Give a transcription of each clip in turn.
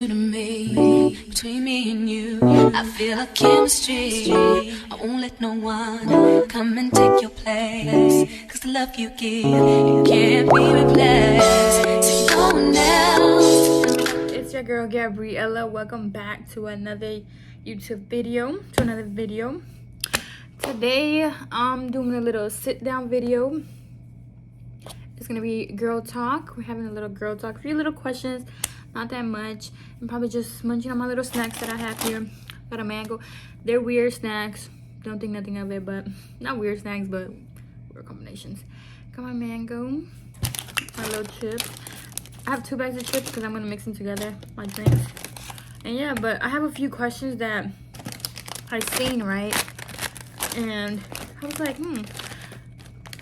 to me, between me and you, I feel a chemistry. I won't let no one come and take your place, 'cause the love you give, it can't be replaced. So no one else. It's your girl Gabriella. Welcome back to another YouTube video, Today I'm doing a little sit down video. It's gonna be girl talk. We're having a little girl talk, a few little questions, not that much. I'm probably just munching on my little snacks that I have here. Got a mango. They're weird snacks, don't think nothing of it, but not weird snacks, but weird combinations. Got my mango, my little chips. I have 2 bags of chips because I'm gonna mix them together, my drinks. And yeah, but I have a few questions that I've seen, right? And I was like,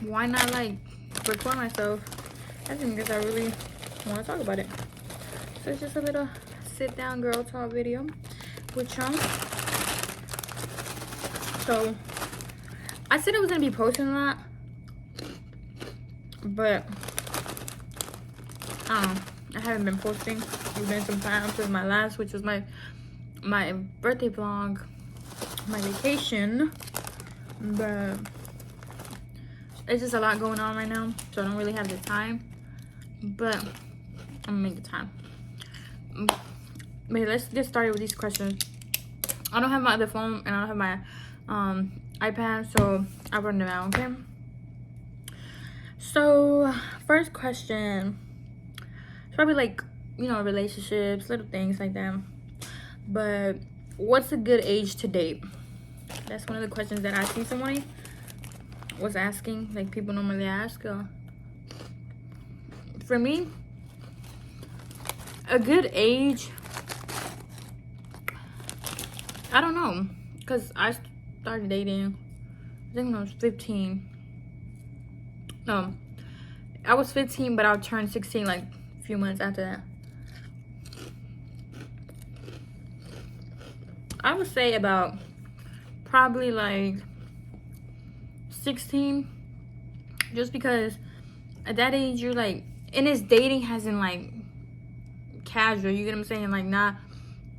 why not like record myself? I think because I really want to talk about it. So it's just a little sit down girl talk video with y'all. So I said I was gonna be posting a lot, but I haven't been posting. It's been some time since my last, which was my birthday vlog, my vacation. But it's just a lot going on right now, so I don't really have the time. But I'm gonna make the time. But let's get started with these questions. I don't have my other phone and I don't have my iPad, so I'll run them out, okay? So first question. It's probably like, you know, relationships, little things like that. But what's a good age to date? That's one of the questions that I see someone was asking, like people normally ask. For me, a good age, I don't know, because I started dating, I think when I was 15. No, I was 15, but I'll turn 16 like a few months after that. I would say about probably like 16, just because at that age you're like, and it's dating as in like casual, you get what I'm saying, like not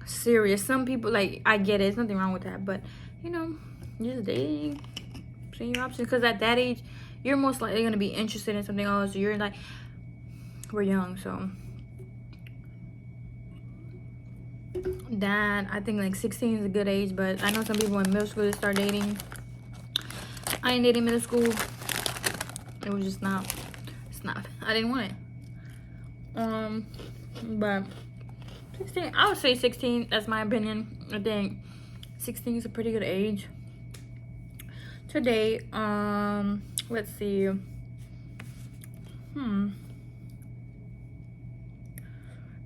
serious. Some people, like, I get it, there's nothing wrong with that, but you know, just dating, seeing your options, because at that age you're most likely going to be interested in something else. You're like, we're young, so that, I think like 16 is a good age. But I know some people in middle school they start dating. I ain't dating middle school. It was just not, it's not, I didn't want it. But 16, I would say 16, that's my opinion. I think 16 is a pretty good age to date. Let's see.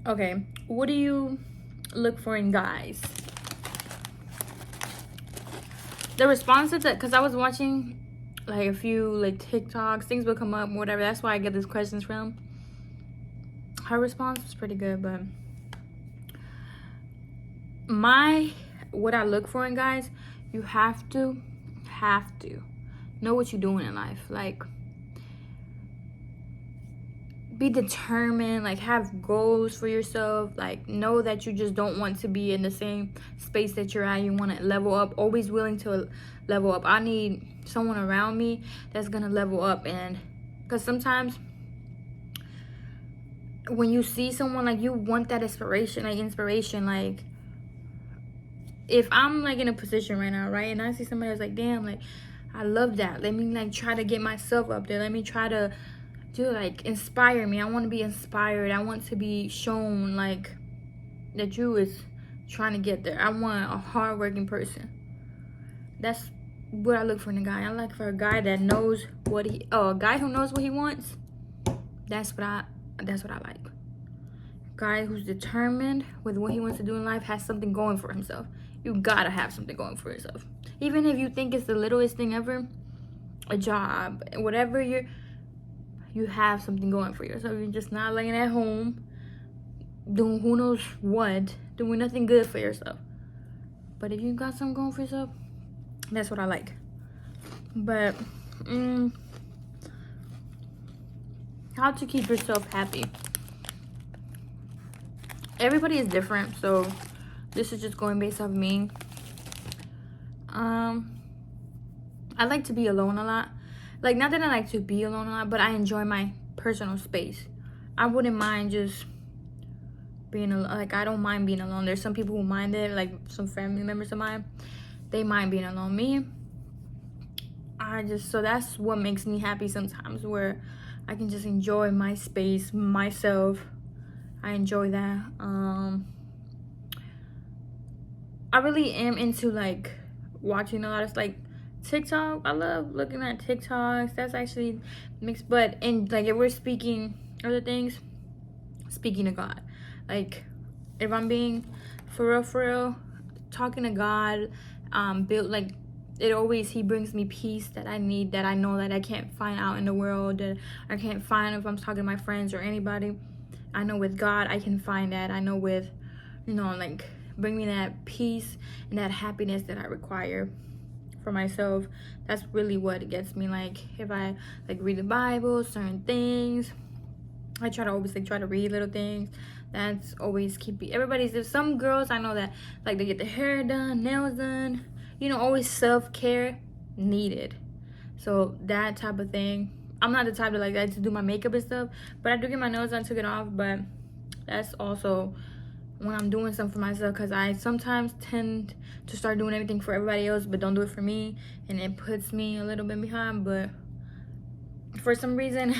Okay, what do you look for in guys? The responses that, because I was watching like a few like TikToks, things would come up, whatever. That's why I get these questions from. Her response was pretty good, but what I look for in guys, you have to know what you're doing in life. Like, be determined, like have goals for yourself, like know that you just don't want to be in the same space that you're at. You want to level up, always willing to level up. I need someone around me that's gonna level up. And because sometimes when you see someone, like, you want that inspiration, like if I'm like in a position right now, right, and I see somebody that's like, damn, like I love that, let me like try to get myself up there, let me try to do, like, inspire me. I want to be inspired. I want to be shown like that you is trying to get there. I want a hardworking person. That's what I look for in a guy. I like for a guy that knows what a guy who knows what he wants. That's what I like. A guy who's determined with what he wants to do in life, has something going for himself. You gotta have something going for yourself. Even if you think it's the littlest thing ever, a job, whatever you have something going for yourself. You're just not laying at home doing who knows what, doing nothing good for yourself. But if you got something going for yourself, that's what I like. But how to keep yourself happy? everybody is different, so this is just going based off me. I like to be alone a lot. Like, not that I like to be alone a lot, but I enjoy my personal space. I wouldn't mind just being alone. Like, I don't mind being alone. There's some people who mind it, like some family members of mine, they mind being alone. Me, so that's what makes me happy sometimes, where I can just enjoy my space, myself. I enjoy that. I really am into like watching a lot of like TikTok. I love looking at TikToks. That's actually mixed, but in like, if we're speaking other things, speaking to God, like if I'm being for real, talking to God, build like it always, he brings me peace that I need, that I know that I can't find out in the world, that I can't find if I'm talking to my friends or anybody. I know with God I can find that. I know with, like, bring me that peace and that happiness that I require for myself. That's really what gets me. Like, if I like read the Bible, certain things, I try to always like try to read little things. That's always keeping there's some girls I know that like they get their hair done, nails done, always self-care needed. So that type of thing. I'm not the type to like to do my makeup and stuff, but I do get my nails done, took it off. But that's also when I'm doing something for myself, because I sometimes tend to start doing everything for everybody else but don't do it for me, and it puts me a little bit behind. But for some reason,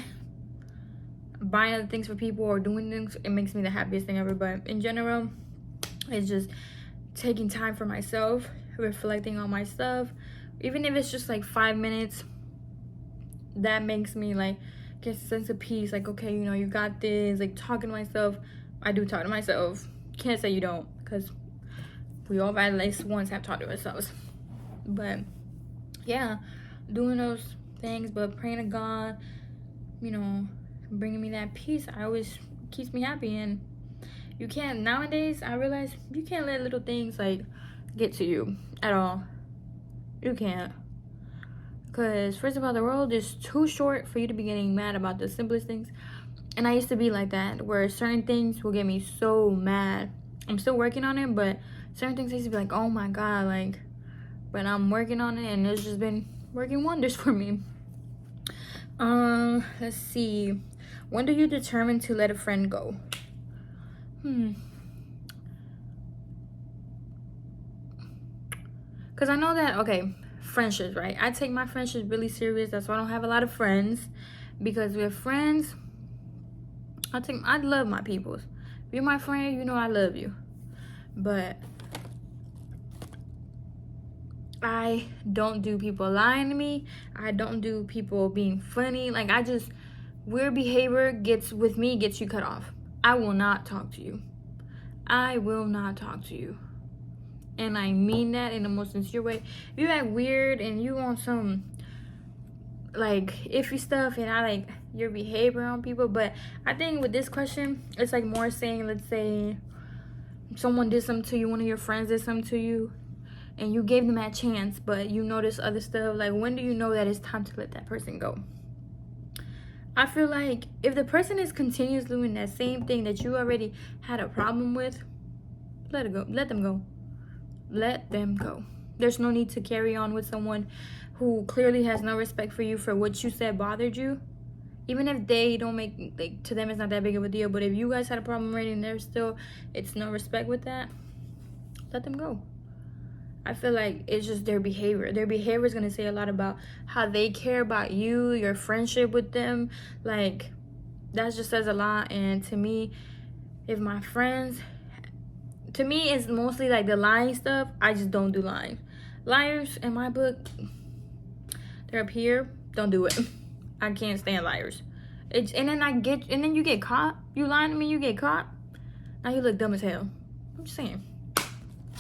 buying other things for people or doing things, it makes me the happiest thing ever. But in general, it's just taking time for myself, reflecting on my stuff, even if it's just like 5 minutes. That makes me like get a sense of peace. Like, okay, you got this. Like, talking to myself. I do talk to myself. Can't say you don't, because we all at least once have talked to ourselves. But yeah, doing those things, but praying to God, bringing me that peace, I always keeps me happy. And you can't, nowadays I realize you can't let little things like get to you at all. You can't, because first of all, the world is too short for you to be getting mad about the simplest things. And I used to be like that, where certain things will get me so mad. I'm still working on it, but certain things I used to be like, oh my God, like, but I'm working on it, and it's just been working wonders for me. Let's see. When do you determine to let a friend go? Because I know that, okay, friendships, right? I take my friendships really serious. That's why I don't have a lot of friends. Because with friends, I love my peoples. If you're my friend, I love you. But I don't do people lying to me. I don't do people being funny. Like, weird behavior gets you cut off. I will not talk to you. I will not talk to you. And I mean that in the most sincere way. If you act weird and you want some like iffy stuff, and I like your behavior on people. But I think with this question, it's like more saying, let's say someone did something to you, one of your friends did something to you, and you gave them that chance, but you notice other stuff. Like, when do you know that it's time to let that person go? I feel like if the person is continuously doing that same thing that you already had a problem with, let it go. Let them go. Let them go. There's no need to carry on with someone who clearly has no respect for you for what you said bothered you. Even if they don't make, like, to them it's not that big of a deal, but if you guys had a problem already and it's no respect with that, let them go. I feel like it's just their behavior. Their behavior is going to say a lot about how they care about you, your friendship with them. Like, that just says a lot. And to me, if my friends, to me, it's mostly like the lying stuff. I just don't do lying. Liars, in my book, they're up here. Don't do it. I can't stand liars. And then you get caught. You lying to me, you get caught. Now you look dumb as hell. I'm just saying.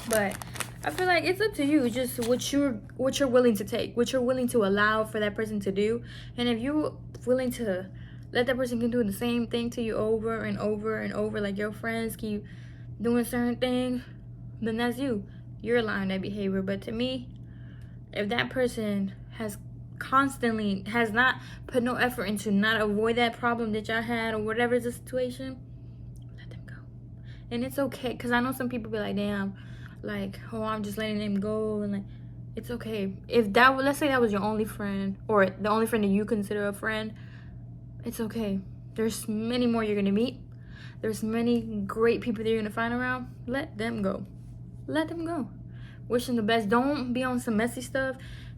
But I feel like it's up to you, just what you're willing to take, what you're willing to allow for that person to do. And if you're willing to let that person keep doing the same thing to you over and over and over, like your friends keep doing certain things, then that's you. You're allowing that behavior. But to me, if that person has not put no effort into not avoid that problem that y'all had or whatever is the situation, let them go. And it's okay, because I know some people be like, damn, like, oh, I'm just letting them go. And like, it's okay. If that, let's say that was your only friend, or the only friend that you consider a friend, it's okay. There's many more you're gonna meet. There's many great people that you're gonna find around. Let them go. Let them go. Wish them the best. Don't be on some messy stuff.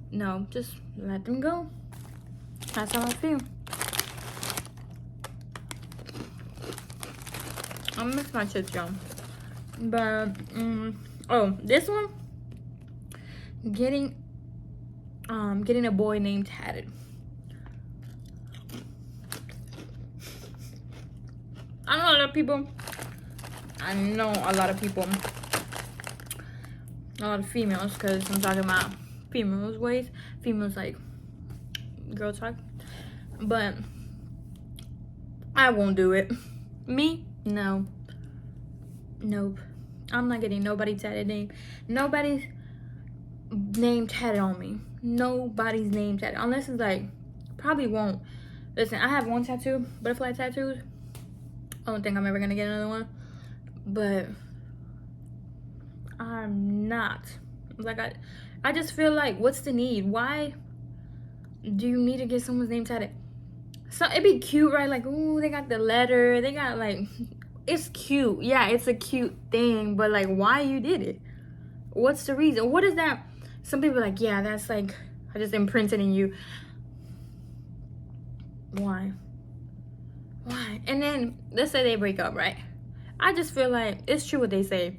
No, just let them go. That's how I feel. I'm gonna mix my chips, y'all. But oh, this one, getting a boy named tatted. I know a lot of people. A lot of females, because I'm talking about females' ways. Females like girl talk. But I won't do it. Me? No. Nope. I'm not getting nobody tatted name. Nobody's name tatted on me. Nobody's name tatted. Unless it's like, probably won't. Listen, I have one tattoo, butterfly tattoos. I don't think I'm ever gonna get another one. But I'm not. Like, I just feel like, what's the need? Why do you need to get someone's name tatted? So it'd be cute, right? Like, ooh, they got the letter. They got like, it's cute. Yeah, it's a cute thing. But like, why you did it? What's the reason? What is that? Some people are like, yeah, that's like, I just imprinted in you. Why? Why? And then let's say they break up, right? I just feel like it's true what they say.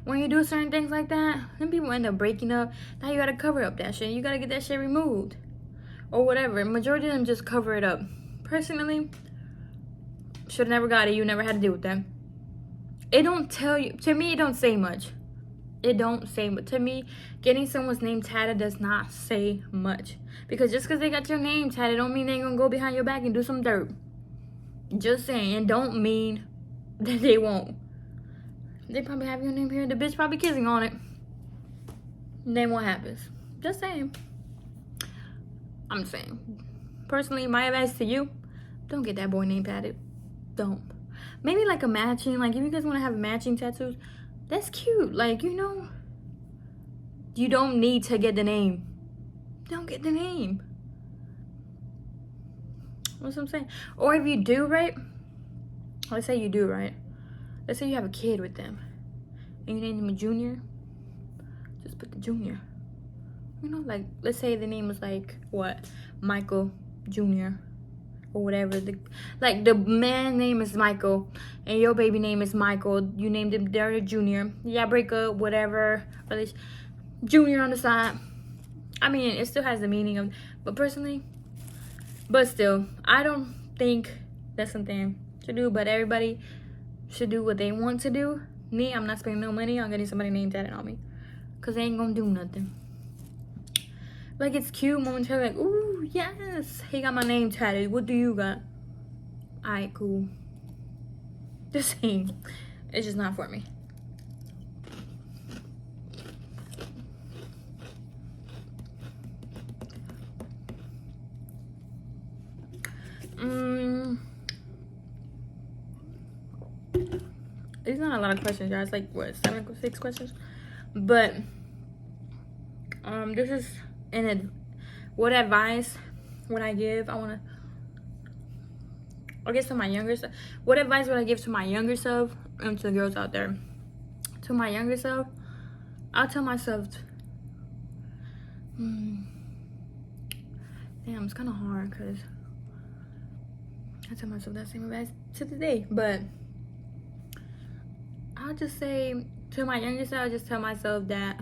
When you do certain things like that, then people end up breaking up. Now you gotta cover up that shit. You gotta get that shit removed. Or whatever. Majority of them just cover it up. Personally, should have never got it. You never had to deal with them. It don't tell you. To me, it don't say much. It don't say much. To me, getting someone's name tatted does not say much. Because just because they got your name tatted don't mean they ain't gonna go behind your back and do some dirt. Just saying. And don't mean that they won't. They probably have your name here. The bitch probably kissing on it. And then what happens? Just saying. I'm saying. Personally, my advice to you, don't get that boy name tatted. Don't. Maybe like a matching, like if you guys want to have matching tattoos, that's cute. Like, you know, you don't need to get the name. Don't get the name. What's what I'm saying? Or if you do, right? Let's say you do, right? Let's say you have a kid with them and you name him a Junior. Just put the Junior. You know, like, let's say the name was like, what? Michael Jr. or whatever. Like, the man's name is Michael and your baby name is Michael. You named him Derek Jr. Yeah, break up, whatever. Or at Junior on the side. I mean, it still has the meaning of, but personally, but still, I don't think that's something to do, but everybody should do what they want to do. Me, I'm not spending no money on getting somebody name tatted on me, because they ain't gonna do nothing. Like, it's cute momentarily, like, ooh, yes, he got my name tatted. What do you got? Alright, cool. Just saying, it's just not for me. It's not a lot of questions, guys. Like, what, 6 questions? But this is what advice would I give? I guess to my younger self. What advice would I give to my younger self and to the girls out there? To my younger self, I'll tell myself, damn, it's kind of hard because I tell myself that same advice to today, but I'll just say to my younger self, I'll just tell myself that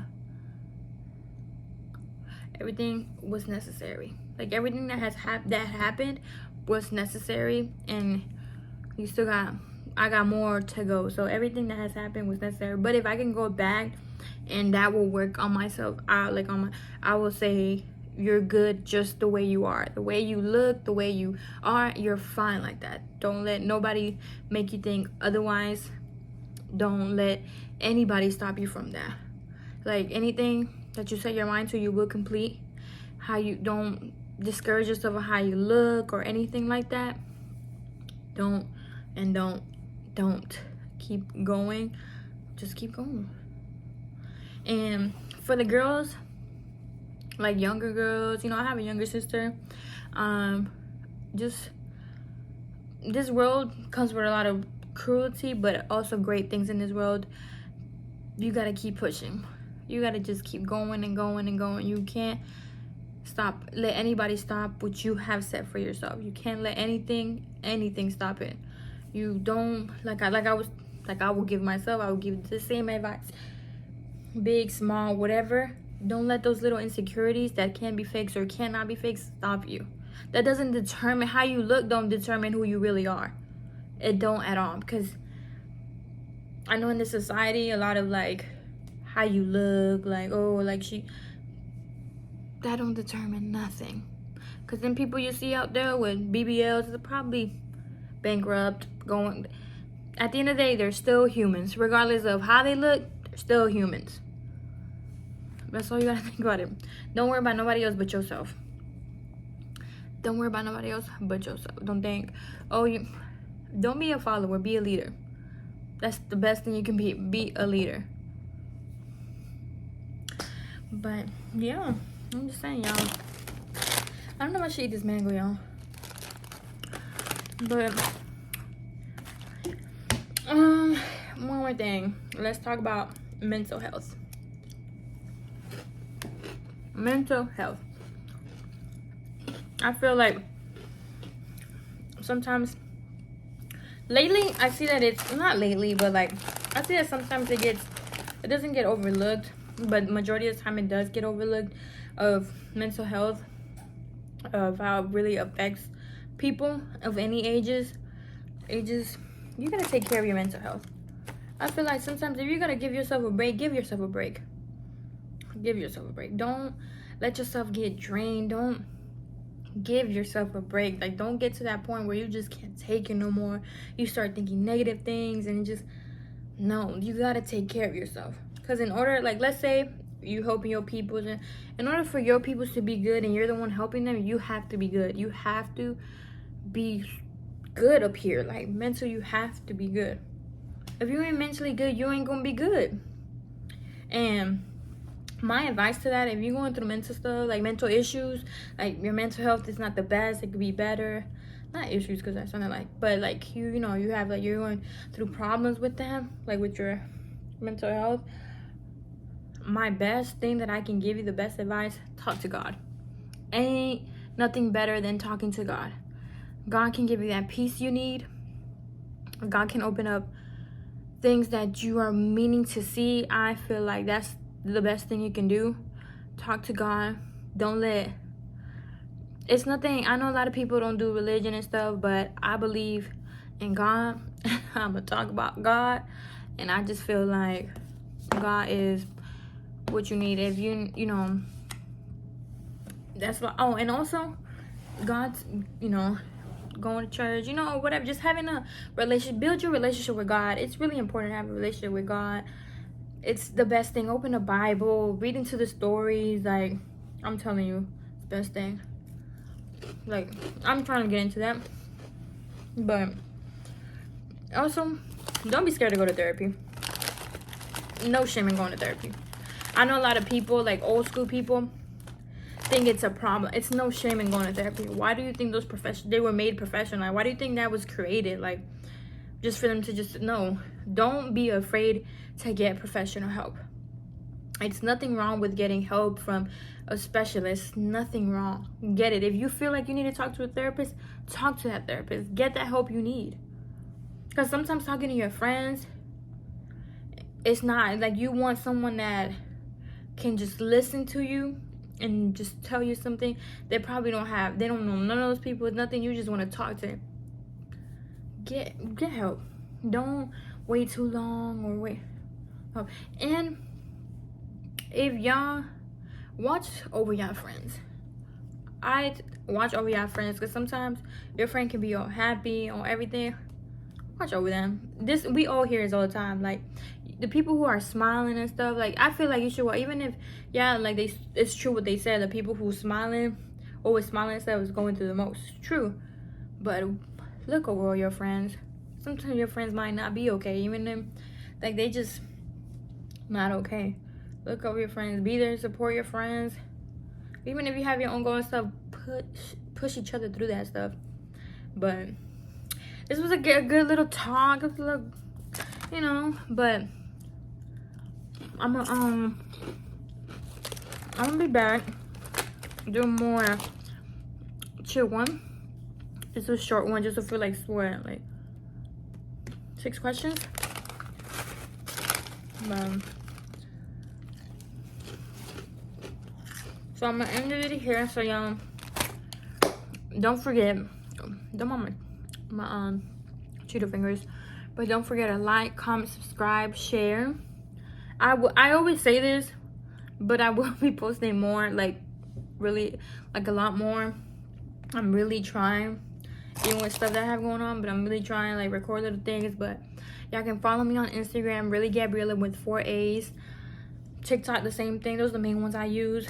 everything was necessary. Like, everything that happened was necessary, and you still I got more to go. So everything that has happened was necessary. But if I can go back and that will work on myself, I will say, you're good just the way you are. The way you look, the way you are, you're fine like that. Don't let nobody make you think otherwise. Don't let anybody stop you from that. Like, anything that you set your mind to, you will complete. How you don't discourage yourself on how you look or anything like that. Don't keep going, just keep going. And for the girls, like younger girls, you know, I have a younger sister. Just this world comes with a lot of cruelty, but also great things in this world. You gotta keep pushing. You gotta just keep going and going and going. You can't let anybody stop what you have set for yourself. You can't let anything stop it. You don't, I will give myself, I will give the same advice, big, small, whatever. Don't let those little insecurities that can be fixed or cannot be fixed stop you. That doesn't determine how you look. Don't determine who you really are. It don't at all. Because I know in this society, a lot of like how you look, like, oh, like that don't determine nothing. Because then people you see out there with BBLs, they're probably bankrupt, going. At the end of the day, they're still humans. Regardless of how they look, they're still humans. That's all you gotta think about it. Don't worry about nobody else but yourself. Don't worry about nobody else but yourself. Don't think, don't be a follower, be a leader. That's the best thing you can be. Be a leader. But yeah, I'm just saying, y'all. I don't know if I should eat this mango, y'all. But one more thing. Let's talk about mental health. Mental health. I feel like sometimes lately I see that it's not lately, but like I see that sometimes it doesn't get overlooked, but majority of the time it does get overlooked, of mental health, of how it really affects people of any ages. You gotta take care of your mental health. I feel like sometimes if you're gonna give yourself a break, give yourself a break. Give yourself a break. Don't let yourself get drained. Don't give yourself a break. Like, don't get to that point where you just can't take it no more. You start thinking negative things and no, you gotta take care of yourself. Because in order, like, let's say you helping your people, in order for your people to be good and you're the one helping them, you have to be good. You have to be good up here. Like, mental, you have to be good. If you ain't mentally good, you ain't gonna be good. And my advice to that, if you're going through mental stuff, like mental issues, like your mental health is not the best, it could be better. Not issues, because that sounded like, but like you know, you have, like, you're going through problems with them, like with your mental health. My best thing that I can give you, the best advice, talk to God. Ain't nothing better than talking to God. God can give you that peace you need. God can open up things that you are meaning to see. I feel like that's the best thing you can do. Talk to God. Don't let, it's nothing, I know a lot of people don't do religion and stuff, but I believe in God. I'm gonna talk about God, and I just feel like God is what you need. If you know, that's what, and also God's, going to church, whatever, just having a relationship, build your relationship with God. It's really important to have a relationship with God. It's the best thing. Open the Bible, read into the stories. Like, I'm telling you, it's the best thing. Like, I'm trying to get into that. But also, don't be scared to go to therapy. No shame in going to therapy. I know a lot of people, like old school people, think it's a problem. It's no shame in going to therapy. Why do you think they were made professional? Like, why do you think that was created? Like, just for them to no. Don't be afraid to get professional help. It's nothing wrong with getting help from a specialist. Nothing wrong. Get it. If you feel like you need to talk to a therapist, talk to that therapist. Get that help you need. Because sometimes talking to your friends, it's not like you want someone that can just listen to you and just tell you something. They probably don't know none of those people. It's nothing. You just want to talk to them. Get help. Don't wait too long or wait. Oh, and if y'all watch over y'all friends, I watch over y'all friends, because sometimes your friend can be all happy on everything. Watch over them. We all hear this all the time. Like, the people who are smiling and stuff, like, I feel like you should, even if, like, it's true what they said, the people who smiling, always smiling and stuff, is going through the most. True. But look over all your friends. sometimes your friends might not be okay, even if like they just not okay. Look over your friends, be there, support your friends. Even if you have your own goals and stuff, push each other through that stuff. But this was a good little talk. It was a little, you know, but I'm gonna be back doing more chill one. This is a short one, just to feel like sweat, like 6 questions. So I'm gonna end the video here. So y'all, don't forget, don't mind my Cheeto fingers, but don't forget to like, comment, subscribe, share. I always say this, but I will be posting more, like really, like a lot more. I'm really trying, even with stuff that I have going on, but I'm really trying, like record little things. But y'all can follow me on Instagram, Really Gabriella with 4 A's. TikTok, the same thing. Those are the main ones I use.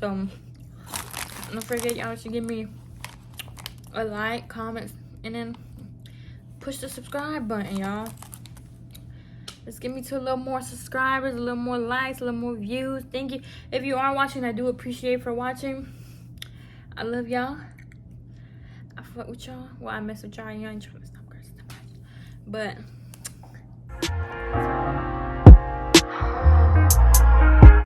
So don't forget, y'all should give me a like, comment, and then push the subscribe button, y'all. Let's get me to a little more subscribers, a little more likes, a little more views. Thank you. If you are watching, I do appreciate for watching. I love y'all. I fuck with y'all. Well, I mess with y'all. You ain't trying to stop cursing. But